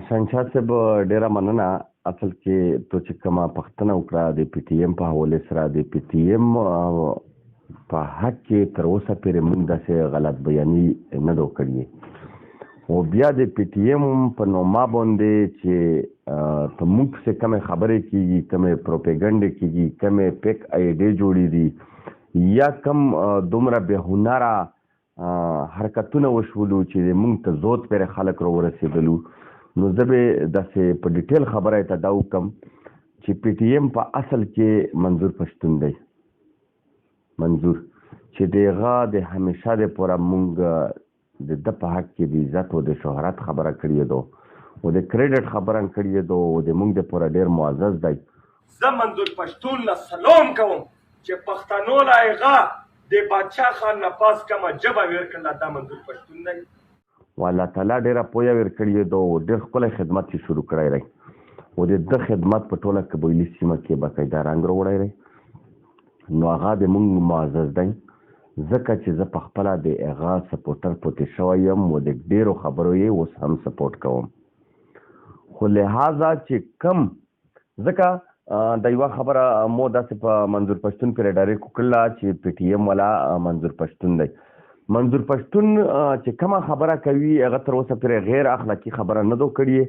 شهنشاه صاحب ډیره مننه. اصل کې تو چې کومه پښتنه وکړه د پی ټی ایم په حواله سره د پی ټی ایم په حق کې تر اوسه پورې موږ داسې غلط بیاني نه ده کړې او بیا د پی ټی ایم په نوما باندې چې په موږ څخه کومه خبرې کیږي کومه پروپاګاندا کیږي کومه پیک ایډي جوړې دي یا کوم دومره به هنره حرکتونه وشولو چې موږ ته زوت پر خلک را ورسېدلو. نو زه به داسې په ډیټیل خبره ته دا وکم چې پی ټی ایم په اصل کې منظور پښتون دی. منظور چې دغه د همیشه د پوره مونږ د په حق کې د عزت او د شهرت خبره کړې ده او د کریډټ خبره کړې ده او د مونږ د پوره ډیر معزز دی. زه منظور پښتون له سلام کوم چې پښتنو لایغه د بادشاه خان نه پاس کومه جبه ورکړه دا منظور پښتون دی. والله تعالی ډیره پوهه ورکړې ده او ډیر ښکلی خدمت یې شروع کړی دی او د ده خدمت په ټوله قبایلي سیمه کې باقاعده رنګ راوړی دی. نو هغه د مونږ معزز دی ځکه چې زه په خپله د هغه سپورټر پاتې شوی یم او د ډیرو خبرو یې اوس هم سپورټ کوم. خو لهذا چې کم ځکه د یوه خبره مو داسې په منظور پښتون پرې ډایرکټ وکړله چې پی ټی ایم والا منظور پښتون دی. منظور پښتون چې کومه خبره کوي هغه تر اوسه پرې غیر اخلاقي خبره نه ده کړې.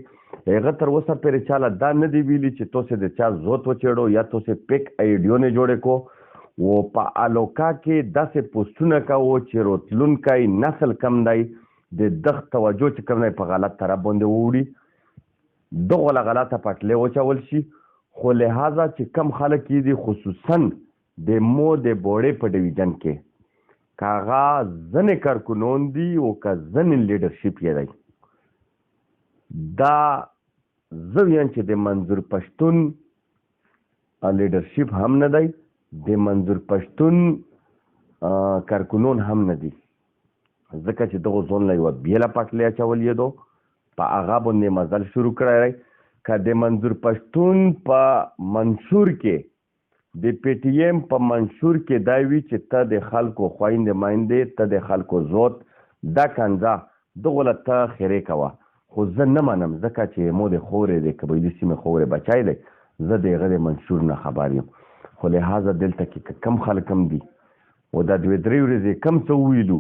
هغه تر اوسه پرې چاله دا نه دی ویلي چې توسې د چا زوت وچېړو یا توسې پیک ایډیو نه جوړې کو او په الوکا کې داسې پوسټونه کوو چې راتلونکی نسل کم دی د دغه توجه چې کوم دی په غلط طرف باندې ووړي دغه غلطه پټلې وچول شي. خو لهذا چې کم خلک دي خصوصا د مو د بوړې په ډیویژن کې کاغه ځنې کارکونون دي او که ځنې لیډرشپ یې دی دا زه ویم چې د منظور پښتون لیډرشپ هم نه دی د منظور پښتون کارکونون هم نه دي ځکه چې دغه ځون له یوه بیله پټلې اچول یې دو په هغه باندې مزل شروع کړی دی. که د منظور پښتون په منشور کې د پی ټی ایم په منشور کې دا وي چې ته د خلکو خویندې مایندې ته د خلکو زوت دا کنځه دغه له ته خیرې کوه. خو زه نه منم ځکه چې مو د خورې د قبایلي سیمې خورې بچی دی زه د هغه د منشور نه خبر یم. خو لهذا دلته کې کم خلک هم دي او دا دوې درې ورځې کم څه وویلو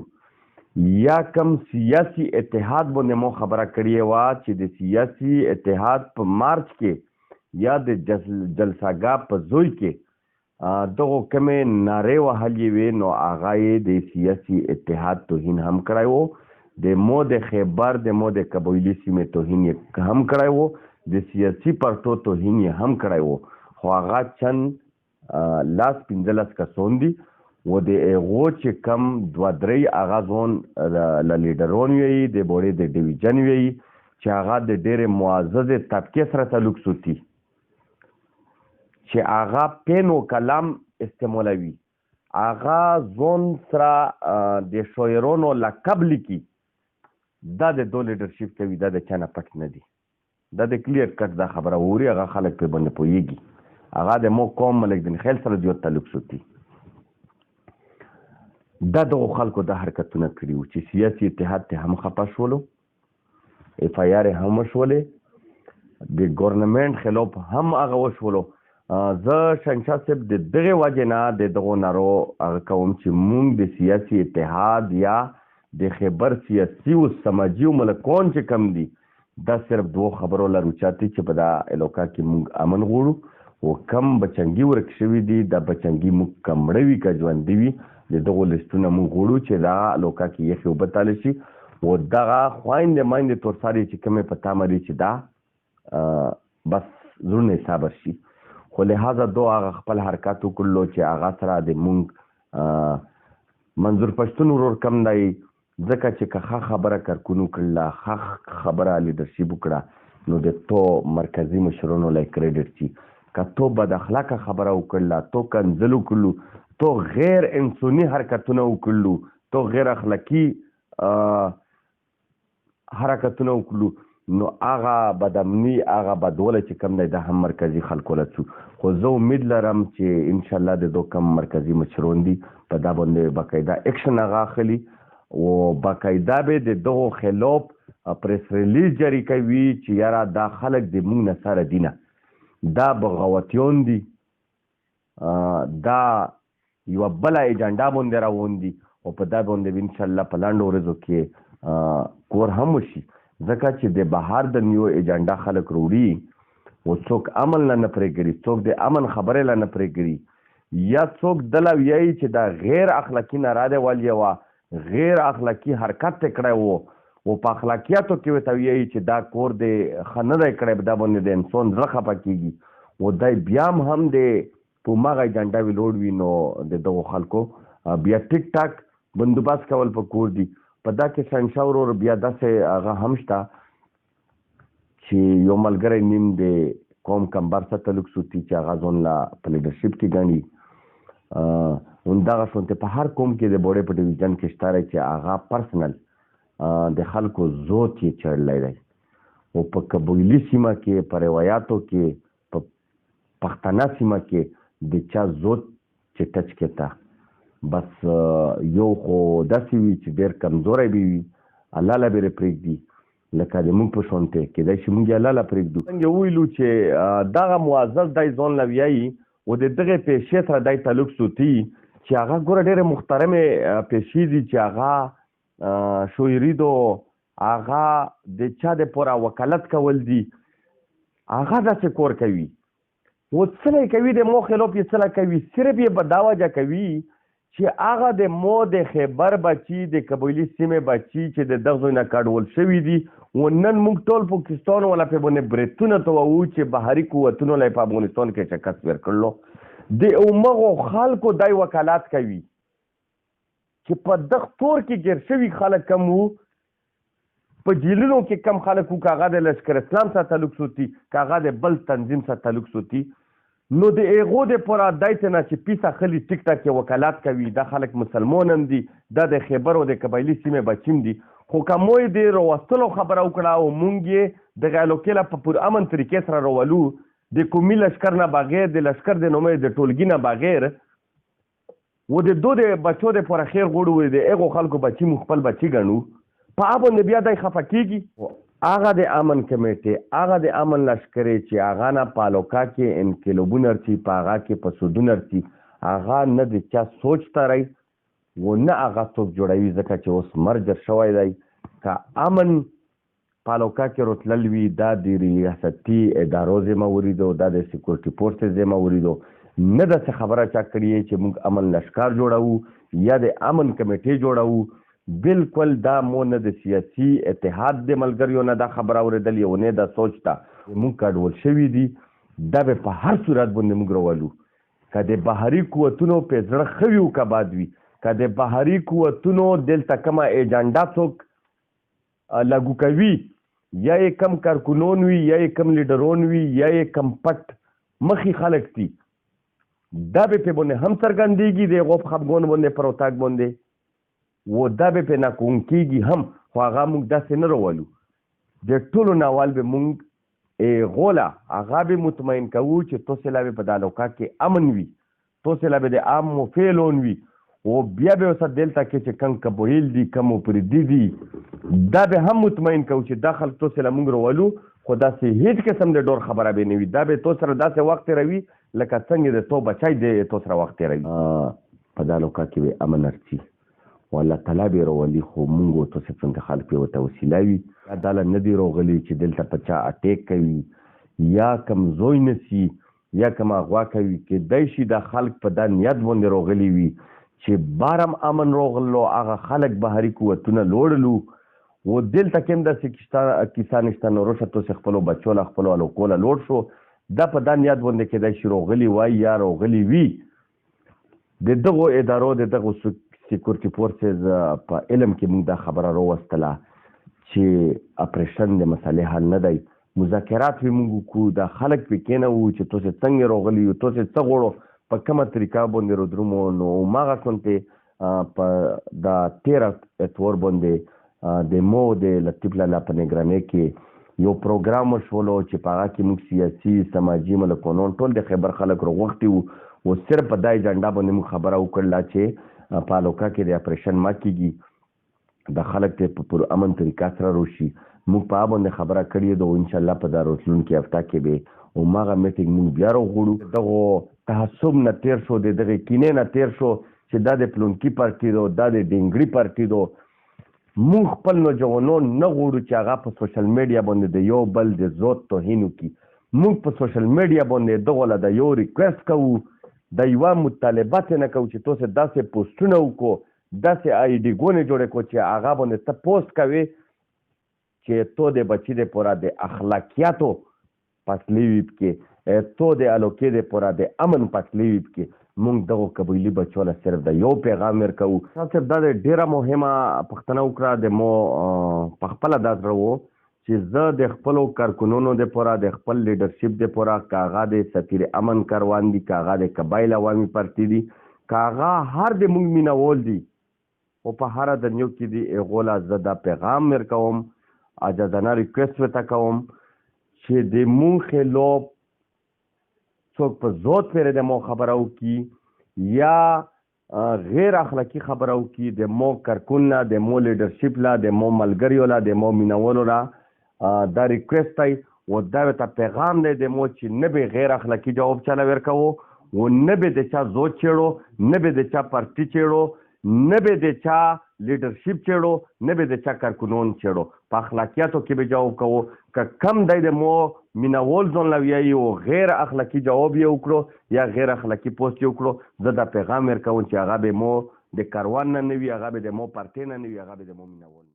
یا کم سیاسي اتحاد باندې مو خبره کړې وه چې د سیاسي اتحاد په مارچ کې یا د جلساګاه په زوی کې دغه کمې نارې وهلې وې نو هغه یې د سیاسي اتحاد توهین هم کړی و د مو د خیبر د مو د قبایلي سیمې توهین یې هم کړی و د سیاسي پارټو توهین یې هم کړی و. خو هغه چند لاس 15 کسان دي و د هغو چې کم دوه درې هغه ځون له لیډرون وي د بوړې د ډیویژن وي چې هغه د ډېرې معززې طبقې سره تعلق ساتي چې هغه پین و کلام استعمالوي هغه ځون سره د شاعرانو لقب لیکي دا د دو لیډرشپ کوي دا د چا نه پټ نه دي دا د کلیر کټ دا خبره ووري هغه خلک پرې باندې پوهېږي هغه د مو قوم ملک دین خیل سره زیات تعلق ساتي. دا دغو خلکو دا حرکتونه کړي وو چې سیاسي اتحاد ته هم خفه شولو اف آی آر هم وشولې د ګورنمنټ خلاف هم هغه وشولو. زه شهنشاه صاحب د دغې وجې نه د دغو نارو هغه کوم چې مونږ د سیاسي اتحاد یا د خیبر سیاسي او سماجي ملکون چې کم دي دا صرف دوه خبرو لرو چاته چې په دا علاقه کې مونږ امن غواړو او کم بچنګي ورک شوي دي دا بچنګي مونږ کمړه وي که ژوندي وي د دغو لسټونه مونږ غواړو چې دا علاقه کې یخې اوبه تالی شي او دغه خویندې مایندې تورسارې چې کومې په تمه دي چې دا بس زړونه یې صبر شي. خو لهذا دو هغه خپل حرکات وکړلو چې هغه سره د مونږ منظور پښتون ورور کم دی ځکه چې که ښه خبره کارکونو کړله ښه خبره لیډرشپ وکړه نو د تو مرکزي مشرانو لی کریډټ شي. که تو بد اخلاقه خبره وکړله تو کنځل وکړلو تو غیر انساني حرکتونه وکړلو تو غیر اخلاقي حرکتونه وکړلو نو هغه بدامني هغه بدوله چې کم دی دا هم مرکزي خلکو له څو. خو زه امید لرم چې انشاءالله د دو کم مرکزي مشرون دي په دا باندې باقاعده اکشن هغه اخلي او باقاعده به د دغو خلاف پریس ریلیز جاری کوي چې یاره دا خلک د موږ نه سره دي نه، دا بغاوتیون دي، دا یوه بله ایجنډا باندې روان دي او په دا باندې به انشاءالله په لنډو ورځو کې کور هم وشي، ځکه چې د بهر د نیو ایجنډا خلک روړي او څوک امن لا نه پرېږدي، څوک د امن خبرې لا نه پرېږدي، یا څوک دله ویایي چې دا غیر اخلاقي ناراده والی وه، غیر اخلاقي حرکت ته کړی و او په اخلاقیاتو کې ورته ویایي چې دا کور دی ښه نه دی کړی، دا باندې د انسان زړه خفه کېږي او دی بیا هم د په هماغه ایجنډا وي لوړ وي، نو د دغو خلکو بیا ټیک ټاک بندوبست کول په کور دي. په دا کې شهنشاه ورور بیا داسې هغه هم شته چې یو ملګری نیم د قوم کمبر سره تعلق سوتي چې هغه ځان لا په لیډرشپ کې ګڼي، همدغه شانتې په هر قوم کې د بوډۍ په ډویژن کې شته دی چې هغه پرسنل د خلکو زوت یې چړلی دی او په قبایلي سیمه کې، په روایاتو کې، په پښتنه سیمه کې د چا زوت چې ټچ کېته بس یو خو داسې وي چې ډېر کمزوری به وي، الله له به یې پرېږدي، لکه د موږ په شانتې کېدای شي موږ یې الله له پرېږدو. څنګه وویلو چې دغه معزز دی ځان له ویایي او د دغې پیشې سره دی تعلق سوتي چې هغه ګوره ډېرې محترمې پیشې دي چې هغه شویري دو، هغه د چا د پوره وکالت کول دي، هغه داسې کور کوي او څه کوي د مو خلاف یې څه کوي، صرف یې په دا وجه کوي چې هغه د مو د خیبر بچي، د قبایلي سیمې بچي چې د دغه ځای نه کډول شوي دي او نن موږ ټول پاکستان والا پې باندې بریتونه تووو چې بهري قوتونو له په افغانستان کې شکست ورکړلو، د همغو خلکو دی وکالات کوي چې په دغه تور کې ګیر شوي خلک کم وو، په جیلونو کې کم خلک وو، که هغه د لشکر اسلام سره تعلق سوتي، که هغه د بل تنظیم سره تعلق سوتي، نو د هغو دپاره دی ته نه چې پیسه خلي ټیک ټاک یې وکالات کوي، دا خلک مسلمان هم دي، دا د خیبر او د قبایلي سیمې بچي هم دي، خو که مو یې د راوستلو خبره وکړه او مونږ یې دغه الوکېله په پرامن طریقې سره راولو، د قومي لشکر نه بغیر، د لشکر د نومې د ټولګي نه بغیر و د دو د بچو دپاره خیر غواړو، د هغو خلکو بچي مونږ خپل بچي ګڼو، په هغه باندې بیا دی خفه کېږي. هغه د امن کمیټې، هغه د امن لشکرې چې هغه نه په الوکا کې انقلابونه رسي، په هغه کې په سودونه رسي، هغه نه د چا سوچ تری و نه هغه څوک جوړوي، ځکه چې اوس مرجر شوی دی. که امن په الوکا کې رتلل وي، دا د ریاستي ادارو ذمه وریدو، دا د سیکورټي فورسز ذمه وریدو، نه داسې خبره چا کړې چې موږ امن لشکر جوړوو یا د امن کمیټې جوړوو، بالکل دا مو نه د سیاسي اتحاد د ملګریو نه دا خبره اورېدلې او نه دا سوچ ته موږ کډول شوي دي، دا به په هر صورت باندې موږ راولو، که د بهري قوتونو په زړه ښه وي او که بد وي، که د بهري قوتونو دلته کومه ایجنډا څوک لاګو کوي، یا یې کم کارکونون وي، یا یې کم لیډرون وي، یا یې کم پټ مخي خلک دي، دا به پې باندې هم څرګندېږي د هغو په خفګون باندې پر اتاق باندې و دا به پې ناکون کېږي هم، خو هغه موږ داسې نه راولو، د ټولو نه اول به موږ هغو له هغه به مطمئن کوو چې تاسې لا به په دا الوکا کې امن وي، تاسې لا به د امو فعلون وي، او بیا به ورسره دلته کې چې کم قبایل دي، کم پردي دي، دا به هم مطمئن کوو چې دا خلک تاسې له موږ راولو، خو داسې هېڅ قسم د ډور خبره به نه وي، دا به تو سره داسې وخت تېروي لکه څنګه د تو بچی د تو سره وخت تېروي. په دا الوکا کې به امن رسي او الله تعالی به راولي، خو مونږ ورته څنګه خلک پې ورته وسیله وي، یا دا له نه دي راغلي چې دلته په چا اټیک کوي یا کم زوی نسي یا کوم اغوا کوي، کېدای شي دا خلک په دا نیت باندې راغلي وي چې بارم امن راغلو، هغه خلک بهري قوتونه لوړلو و دلته کې هم داسې کیسه نشته، نو روشه تاسې خپلو بچو له خپلو الوکو له لوړ شو، دا په دا نیت باندې کېدای شي راغلي وای یا راغلي وي. د دغو ادارو، د دغو سیکورټي فورسز په علم کې موږ دا خبره راوستله چې اپریشن د مسئلې حل نه دی، مذاکرات به موږ وکړو، دا خلک پې کېنوو چې تاسې څنګه راغلي یو، تاسې څه غواړو، په کومه طریقه باندې رودرومو، نو هماغه شانتې په دا 13 اتوار باندې د مو د لطیف لالا په نګرانۍ کې یو پروګرام وشولو چې په هغه کې موږ سیاسي، سماجي، ملکونون ټول د خیبر خلک راغوښتي وو، او صرف په دا ایجنډا باندې موږ خبره وکړله چې په الوکا کې د اپریشن ما کېږي د خلک ته په پر امن طریقه سره روشي. موږ په باندې خبره کړې ده او ان شاء الله په راتلونکي هفته کې به او ماغه میټینګ موږ بیا راغړو. دغه تعصب نه تیر شو، دغه کینې نه تیر شو چې دا د پلونکی پارټي دو، دا د ډنګري پارټي دو. موږ خپل نوجوانان نه غواړو چې هغه په سوشل میډیا باندې د یو بل د ذات توهین وکړي. موږ په سوشل میډیا باندې دغه له د یو ریکوست کوو، د یوه مطالبه نه کوو چې تاسو داسې پوسټونه وکړو، داسې آی ډي ګونې جوړې کړو چې هغه باندې ته پوسټ کوې چې تو د بچي د پوره د اخلاقیاتو پسلې وي پکې، تو د الوکې د پوره د امن پسلې وي پکې. موږ دغه قبایلي بچو له صرف د یو پیغام ورکوو. صرف دا د ډېره مهمه پوښتنه وکړه د مو په خپله دا زړه و چې زه د خپلو کارکنونو دپاره د خپل لیډرشپ دپاره که هغه د سفیر امن کاروان دي، که هغه د قبایل عوامي پارټي دي، که هغه هر د موږ مینهوال دي او په هره دنیو کې دي، هغو له زه دا پیغام ورکوم، عاجزانه ریکویسټ ورته کوم چې د مونږ خلاف څوک په ذات پورې د مو خبره وکړي یا غیر اخلاقي خبره وکړي، د مو کارکون له، د مو لیډرشپ له، د مو ملګریو له، د مو مینهوالو له دا ریکویسټ دی او دا ورته پیغام دی د مو چې نه به غیر اخلاقي جواب چاله ورکوو او نه به د چا زوت چیړو، نه به د چا پارټي چیړو، نه به د چا لیډرشپ چیړو، نه به د چا کارکنون چیړو. په اخلاقیاتو کې به جواب کوو. که کم دی د مو مینهوال ځان له ویایي او غیر اخلاقي جواب یې وکړو یا غیر اخلاقي پوسټ یې وکړو، زه دا پیغام ورکوم چې هغه به مو د کاروان نه وي، هغه به د مو پارټۍ نه وي، هغه به د مو مینهوال